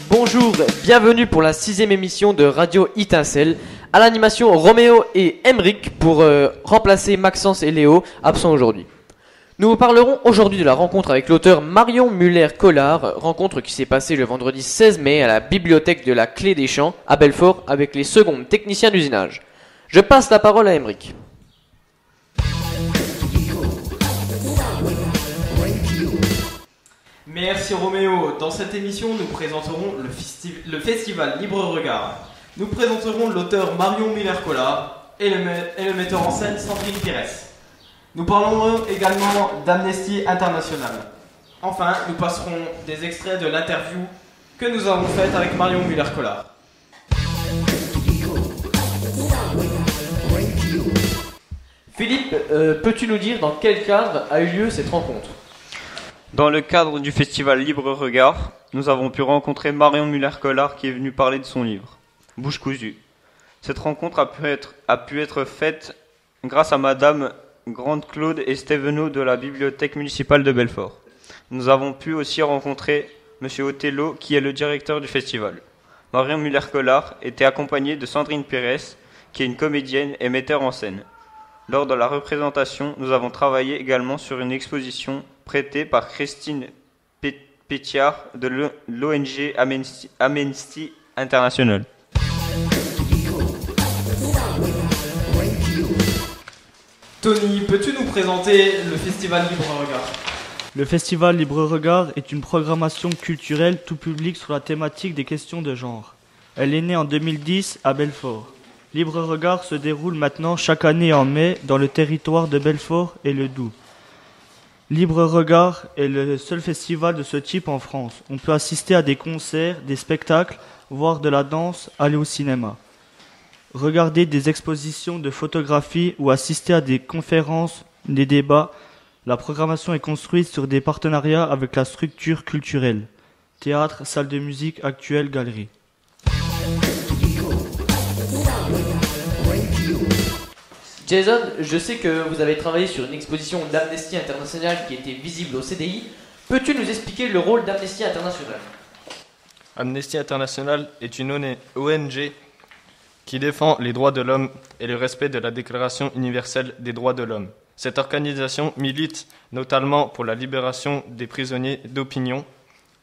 Bonjour, bienvenue pour la 6e émission de Radio Étincelle. À l'animation, Roméo et Emeric pour remplacer Maxence et Léo, absents aujourd'hui. Nous vous parlerons aujourd'hui de la rencontre avec l'auteur Marion Muller-Collard, rencontre qui s'est passée le vendredi 16 mai à la bibliothèque de la Clé des Champs à Belfort avec les secondes techniciens d'usinage. Je passe la parole à Emeric. Merci Roméo. Dans cette émission, nous présenterons le festival Libre Regard. Nous présenterons l'auteur Marion Muller-Collard et le metteur en scène Sandrine Pires. Nous parlerons également d'Amnesty International. Enfin, nous passerons des extraits de l'interview que nous avons faite avec Marion Muller-Collard. Philippe, peux-tu nous dire dans quel cadre a eu lieu cette rencontre ? Dans le cadre du festival Libre Regard, nous avons pu rencontrer Marion Muller-Collard qui est venue parler de son livre, Bouche cousue. Cette rencontre a pu être faite grâce à Madame Grande-Claude et Stévenot de la bibliothèque municipale de Belfort. Nous avons pu aussi rencontrer Monsieur Othello qui est le directeur du festival. Marion Muller-Collard était accompagnée de Sandrine Pires qui est une comédienne et metteur en scène. Lors de la représentation, nous avons travaillé également sur une exposition prêtée par Christine Pétiard de l'ONG Amnesty International. Tony, peux-tu nous présenter le festival Libre Regard ? Le festival Libre Regard est une programmation culturelle tout public sur la thématique des questions de genre. Elle est née en 2010 à Belfort. Libre Regard se déroule maintenant chaque année en mai dans le territoire de Belfort et le Doubs. Libre Regard est le seul festival de ce type en France. On peut assister à des concerts, des spectacles, voir de la danse, aller au cinéma. Regarder des expositions de photographie ou assister à des conférences, des débats. La programmation est construite sur des partenariats avec la structure culturelle. Théâtre, salle de musique, actuelle, galerie. Jason, je sais que vous avez travaillé sur une exposition d'Amnesty International qui était visible au CDI. Peux-tu nous expliquer le rôle d'Amnesty International ? Amnesty International est une ONG qui défend les droits de l'homme et le respect de la Déclaration universelle des droits de l'homme. Cette organisation milite notamment pour la libération des prisonniers d'opinion,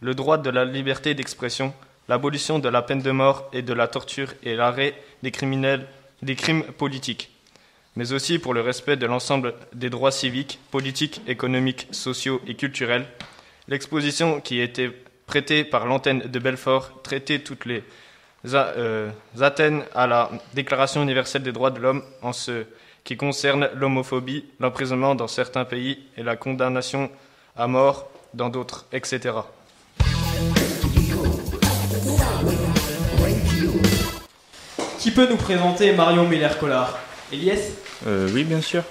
le droit de la liberté d'expression, l'abolition de la peine de mort et de la torture et l'arrêt des crimes politiques, mais aussi pour le respect de l'ensemble des droits civiques, politiques, économiques, sociaux et culturels. L'exposition qui était prêtée par l'antenne de Belfort traitait toutes les atteintes à la Déclaration universelle des droits de l'homme en ce qui concerne l'homophobie, l'emprisonnement dans certains pays et la condamnation à mort dans d'autres, etc. Qui peut nous présenter Marion Muller-Collard ? Elias ? Oui, bien sûr.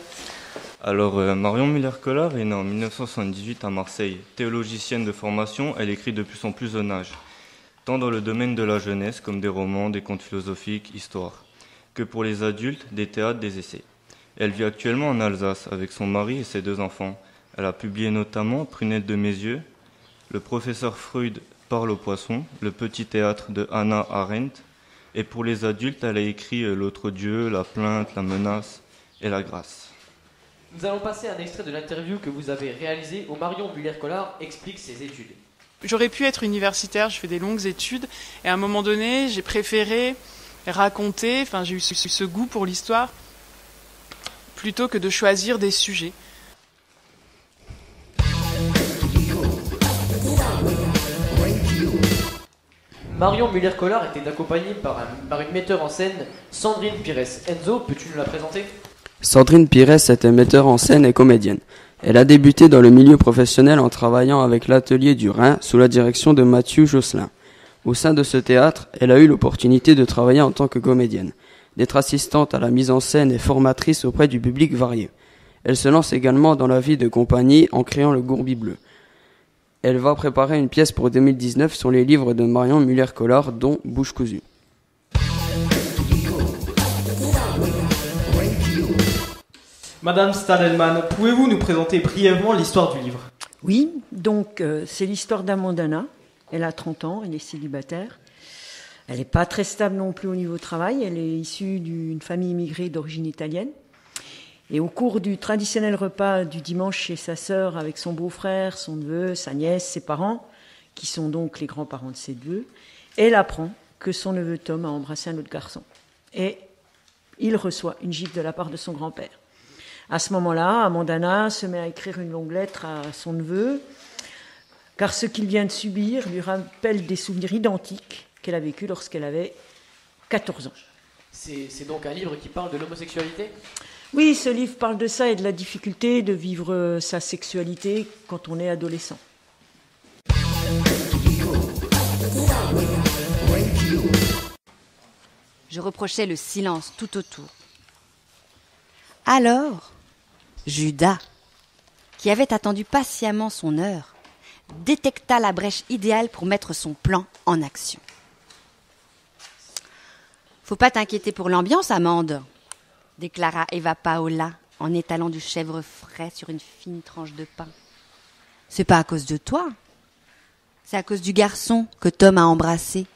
Alors, Marion Muller-Collard est née en 1978 à Marseille. Théologicienne de formation, elle écrit depuis son plus jeune âge, tant dans le domaine de la jeunesse, comme des romans, des contes philosophiques, histoires, que pour les adultes, des théâtres, des essais. Elle vit actuellement en Alsace avec son mari et ses 2 enfants. Elle a publié notamment Prunelle de mes yeux, Le professeur Freud parle aux poissons, le petit théâtre de Hannah Arendt. Et pour les adultes, elle a écrit L'autre Dieu, La plainte, La menace et La grâce. Nous allons passer un extrait de l'interview que vous avez réalisée où Marion Muller-Collard explique ses études. J'aurais pu être universitaire, je fais des longues études, et à un moment donné, j'ai préféré raconter, j'ai eu ce goût pour l'histoire, plutôt que de choisir des sujets. Marion Muller-Collard était accompagnée par une metteur en scène, Sandrine Pires. Enzo, peux-tu nous la présenter ? Sandrine Pires était metteur en scène et comédienne. Elle a débuté dans le milieu professionnel en travaillant avec l'Atelier du Rhin sous la direction de Mathieu Josselin. Au sein de ce théâtre, elle a eu l'opportunité de travailler en tant que comédienne, d'être assistante à la mise en scène et formatrice auprès du public varié. Elle se lance également dans la vie de compagnie en créant le Gourbi Bleu. Elle va préparer une pièce pour 2019 sur les livres de Marion Muller-Collard, dont Bouche cousue. Madame Stadelman, pouvez-vous nous présenter brièvement l'histoire du livre? Oui, donc c'est l'histoire d'Amandana. Elle a 30 ans, elle est célibataire. Elle n'est pas très stable non plus au niveau travail. Elle est issue d'une famille immigrée d'origine italienne. Et au cours du traditionnel repas du dimanche chez sa sœur avec son beau-frère, son neveu, sa nièce, ses parents, qui sont donc les grands-parents de ses neveux, elle apprend que son neveu Tom a embrassé un autre garçon. Et il reçoit une gifle de la part de son grand-père. À ce moment-là, Amandana se met à écrire une longue lettre à son neveu, car ce qu'il vient de subir lui rappelle des souvenirs identiques qu'elle a vécus lorsqu'elle avait 14 ans. C'est donc un livre qui parle de l'homosexualité? Oui, ce livre parle de ça et de la difficulté de vivre sa sexualité quand on est adolescent. Je reprochais le silence tout autour. Alors, Judas, qui avait attendu patiemment son heure, détecta la brèche idéale pour mettre son plan en action. « Faut pas t'inquiéter pour l'ambiance, Amande », déclara Eva Paola en étalant du chèvre frais sur une fine tranche de pain. « C'est pas à cause de toi, c'est à cause du garçon que Tom a embrassé. »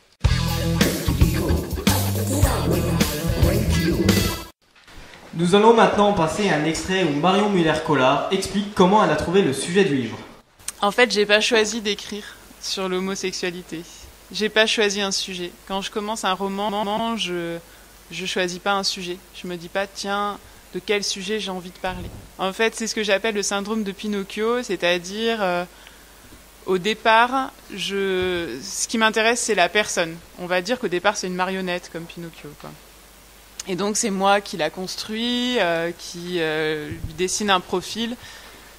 Nous allons maintenant passer un extrait où Marion Muller-Collard explique comment elle a trouvé le sujet du livre. En fait, j'ai pas choisi d'écrire sur l'homosexualité. J'ai pas choisi un sujet. Quand je commence un roman, je choisis pas un sujet. Je me dis pas, tiens, de quel sujet j'ai envie de parler. En fait, c'est ce que j'appelle le syndrome de Pinocchio, c'est-à-dire, au départ, ce qui m'intéresse, c'est la personne. On va dire qu'au départ, c'est une marionnette, comme Pinocchio, quoi. Et donc, c'est moi qui la construis, qui lui dessine un profil.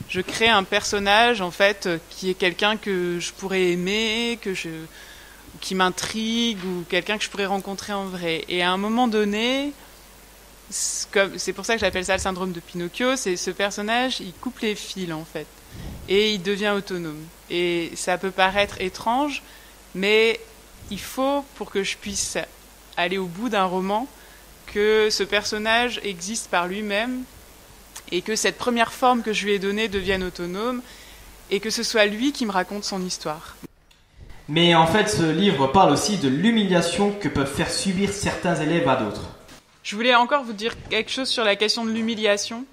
Je crée un personnage, en fait, qui est quelqu'un que je pourrais aimer, qui m'intrigue, ou quelqu'un que je pourrais rencontrer en vrai. Et à un moment donné, c'est pour ça que j'appelle ça le syndrome de Pinocchio, c'est ce personnage, il coupe les fils, en fait, et il devient autonome. Et ça peut paraître étrange, mais il faut, pour que je puisse aller au bout d'un roman, que ce personnage existe par lui-même, et que cette première forme que je lui ai donnée devienne autonome, et que ce soit lui qui me raconte son histoire. Mais en fait, ce livre parle aussi de l'humiliation que peuvent faire subir certains élèves à d'autres. Je voulais encore vous dire quelque chose sur la question de l'humiliation,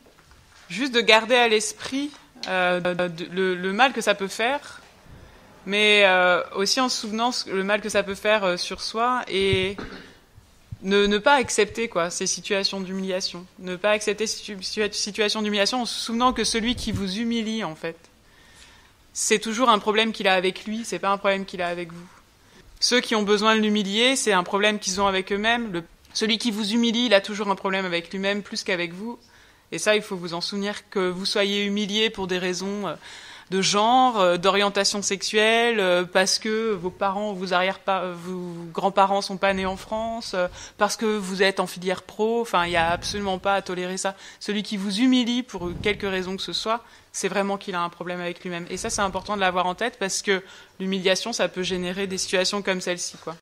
juste de garder à l'esprit le mal que ça peut faire, mais aussi en se souvenant le mal que ça peut faire sur soi, et ne pas accepter ces situations d'humiliation. Ne pas accepter ces situations d'humiliation en se souvenant que celui qui vous humilie, en fait, c'est toujours un problème qu'il a avec lui, c'est pas un problème qu'il a avec vous. Ceux qui ont besoin de l'humilier, c'est un problème qu'ils ont avec eux-mêmes. Celui qui vous humilie, il a toujours un problème avec lui-même plus qu'avec vous. Et ça, il faut vous en souvenir, que vous soyez humilié pour des raisons de genre, d'orientation sexuelle, parce que vos parents, vos grands-parents sont pas nés en France, parce que vous êtes en filière pro, enfin, il n'y a absolument pas à tolérer ça. Celui qui vous humilie pour quelque raison que ce soit, c'est vraiment qu'il a un problème avec lui-même. Et ça, c'est important de l'avoir en tête, parce que l'humiliation, ça peut générer des situations comme celle-ci, quoi.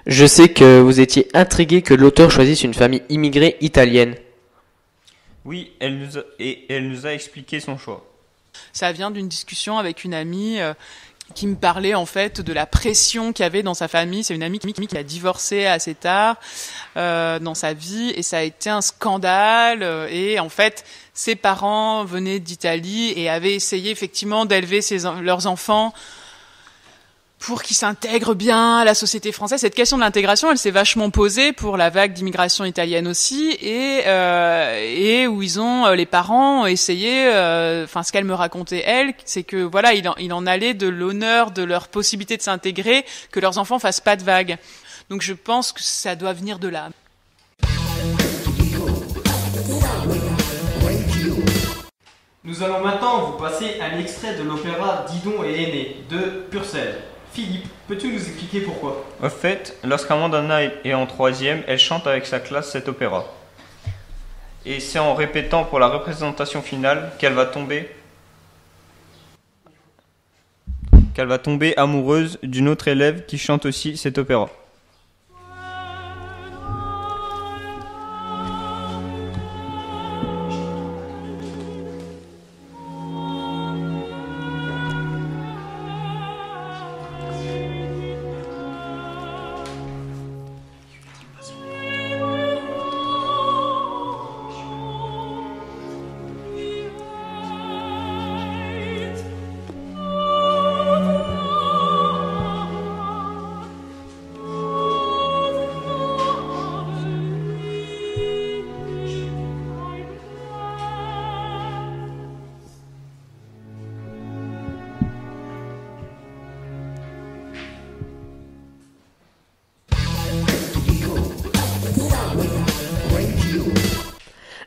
Je sais que vous étiez intrigué que l'auteur choisisse une famille immigrée italienne. Oui, elle nous a expliqué son choix. Ça vient d'une discussion avec une amie qui me parlait en fait de la pression qu'il y avait dans sa famille. C'est une amie qui a divorcé assez tard dans sa vie, et ça a été un scandale. Et en fait, ses parents venaient d'Italie et avaient essayé effectivement d'élever leurs enfants pour qu'ils s'intègrent bien à la société française. Cette question de l'intégration, elle s'est vachement posée pour la vague d'immigration italienne aussi, et où les parents ont essayé, ce qu'elle me racontait elle, c'est que voilà, il en allait de l'honneur de leur possibilité de s'intégrer, que leurs enfants fassent pas de vagues. Donc je pense que ça doit venir de là. Nous allons maintenant vous passer un extrait de l'opéra Didon et Aîné de Purcell. Philippe, peux-tu nous expliquer pourquoi? Au fait, lorsqu'Amandana est en 3e, elle chante avec sa classe cet opéra. Et c'est en répétant pour la représentation finale qu'elle va tomber amoureuse d'une autre élève qui chante aussi cet opéra.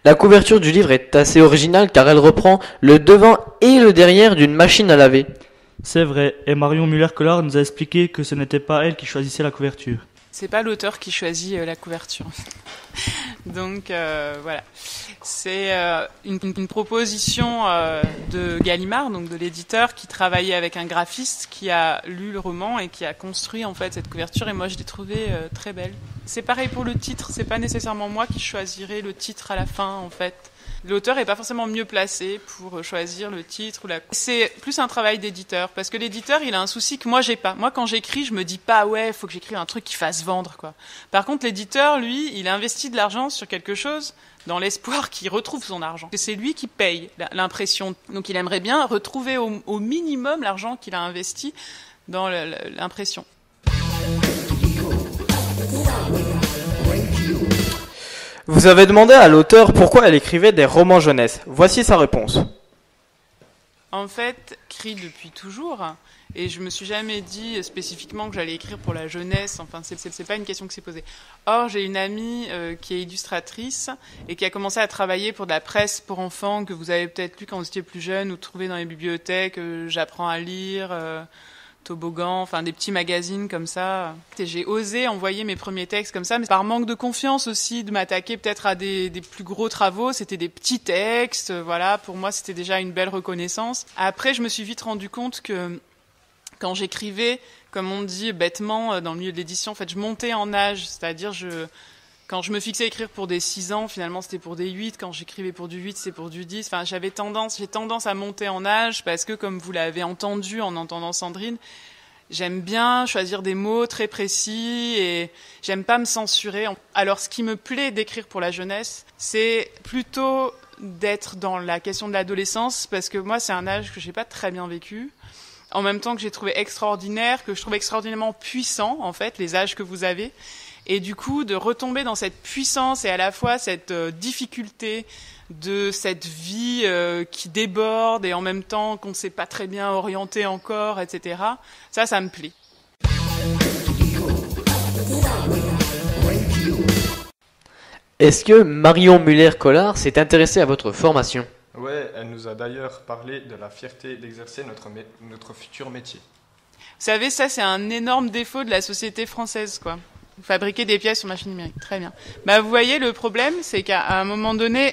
La couverture du livre est assez originale car elle reprend le devant et le derrière d'une machine à laver. C'est vrai, et Marion Muller-Collard nous a expliqué que ce n'était pas elle qui choisissait la couverture. C'est pas l'auteur qui choisit la couverture. Donc voilà. C'est une proposition de Gallimard, donc de l'éditeur, qui travaillait avec un graphiste qui a lu le roman et qui a construit en fait cette couverture. Et moi, je l'ai trouvée très belle. C'est pareil pour le titre. C'est pas nécessairement moi qui choisirai le titre à la fin, en fait. L'auteur est pas forcément mieux placé pour choisir le titre ou C'est plus un travail d'éditeur, parce que l'éditeur, il a un souci que moi j'ai pas. Moi, quand j'écris, je me dis pas ouais, faut que j'écrive un truc qui fasse vendre, quoi. Par contre, l'éditeur, lui, il investit de l'argent sur quelque chose dans l'espoir qu'il retrouve son argent. C'est lui qui paye l'impression. Donc, il aimerait bien retrouver au minimum l'argent qu'il a investi dans l'impression. Vous avez demandé à l'auteur pourquoi elle écrivait des romans jeunesse. Voici sa réponse. En fait, j'écris depuis toujours, et je me suis jamais dit spécifiquement que j'allais écrire pour la jeunesse. Enfin, c'est pas une question qui s'est posée. Or, j'ai une amie qui est illustratrice et qui a commencé à travailler pour de la presse pour enfants que vous avez peut-être lu quand vous étiez plus jeune ou trouvé dans les bibliothèques. J'apprends à lire. Toboggan, enfin des petits magazines comme ça. Et j'ai osé envoyer mes premiers textes comme ça, mais par manque de confiance aussi, de m'attaquer peut-être à des plus gros travaux. C'était des petits textes, voilà. Pour moi, c'était déjà une belle reconnaissance. Après, je me suis vite rendu compte que quand j'écrivais, comme on dit bêtement dans le milieu de l'édition, en fait, je montais en âge, c'est-à-dire quand je me fixais à écrire pour des 6 ans, finalement c'était pour des 8. Quand j'écrivais pour du 8, c'était pour du 10. Enfin, j'ai tendance à monter en âge parce que, comme vous l'avez entendu en entendant Sandrine, j'aime bien choisir des mots très précis et j'aime pas me censurer. Alors, ce qui me plaît d'écrire pour la jeunesse, c'est plutôt d'être dans la question de l'adolescence, parce que moi, c'est un âge que j'ai pas très bien vécu. En même temps que j'ai trouvé extraordinaire, que je trouve extraordinairement puissant, en fait, les âges que vous avez. Et du coup, de retomber dans cette puissance et à la fois cette difficulté de cette vie qui déborde et en même temps qu'on ne sait pas très bien orienter encore, etc. Ça me plaît. Est-ce que Marion Muller-Collard s'est intéressée à votre formation ? Ouais, elle nous a d'ailleurs parlé de la fierté d'exercer notre futur métier. Vous savez, ça c'est un énorme défaut de la société française, quoi. Fabriquer des pièces sur machine numérique, très bien. Bah, vous voyez, le problème, c'est qu'à un moment donné,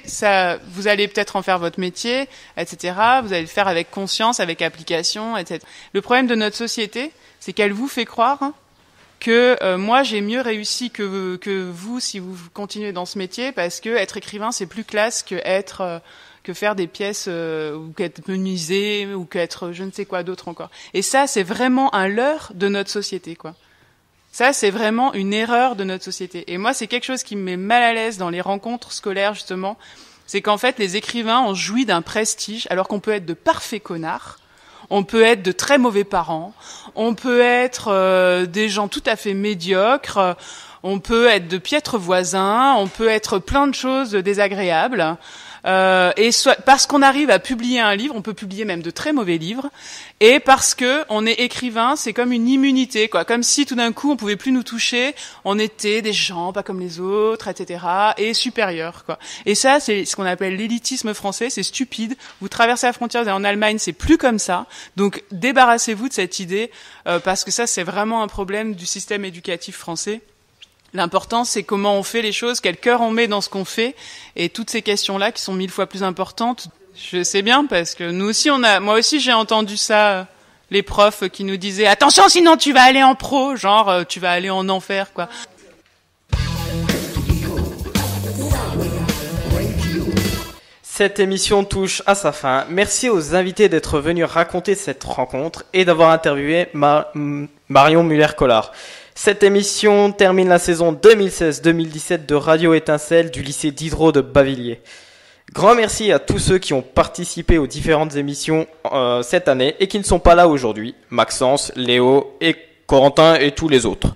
vous allez peut-être en faire votre métier, etc. Vous allez le faire avec conscience, avec application, etc. Le problème de notre société, c'est qu'elle vous fait croire que moi, j'ai mieux réussi que vous si vous continuez dans ce métier, parce que être écrivain, c'est plus classe que faire des pièces ou qu'être menuisier ou qu'être je ne sais quoi d'autre encore. Et ça, c'est vraiment un leurre de notre société, quoi. Ça, c'est vraiment une erreur de notre société. Et moi, c'est quelque chose qui me met mal à l'aise dans les rencontres scolaires, justement. C'est qu'en fait, les écrivains ont joui d'un prestige, alors qu'on peut être de parfaits connards, on peut être de très mauvais parents, on peut être des gens tout à fait médiocres, on peut être de piètres voisins, on peut être plein de choses désagréables. Parce qu'on arrive à publier un livre, on peut publier même de très mauvais livres, et parce que on est écrivain, c'est comme une immunité, quoi, comme si tout d'un coup on pouvait plus nous toucher, on était des gens pas comme les autres, etc., et supérieurs, quoi. Et ça, c'est ce qu'on appelle l'élitisme français, c'est stupide. Vous traversez la frontière, vous allez en Allemagne, c'est plus comme ça. Donc débarrassez-vous de cette idée, parce que ça, c'est vraiment un problème du système éducatif français. L'important, c'est comment on fait les choses, quel cœur on met dans ce qu'on fait, et toutes ces questions-là qui sont 1000 fois plus importantes. Je sais bien, parce que moi aussi j'ai entendu ça, les profs qui nous disaient « Attention, sinon tu vas aller en pro », genre tu vas aller en enfer, quoi. Cette émission touche à sa fin. Merci aux invités d'être venus raconter cette rencontre et d'avoir interviewé Marion Muller-Collard. Cette émission termine la saison 2016-2017 de Radio Étincelle du lycée Diderot de Bavilliers. Grand merci à tous ceux qui ont participé aux différentes émissions cette année et qui ne sont pas là aujourd'hui. Maxence, Léo et Corentin et tous les autres.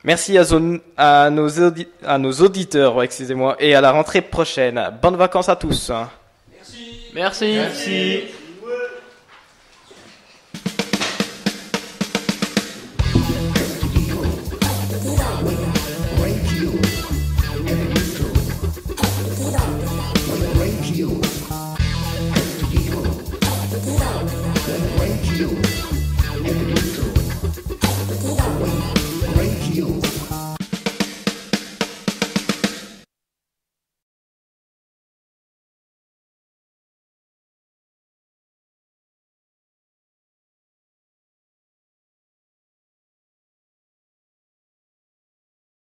Merci à nos auditeurs, et à la rentrée prochaine. Bonnes vacances à tous. Merci. great you.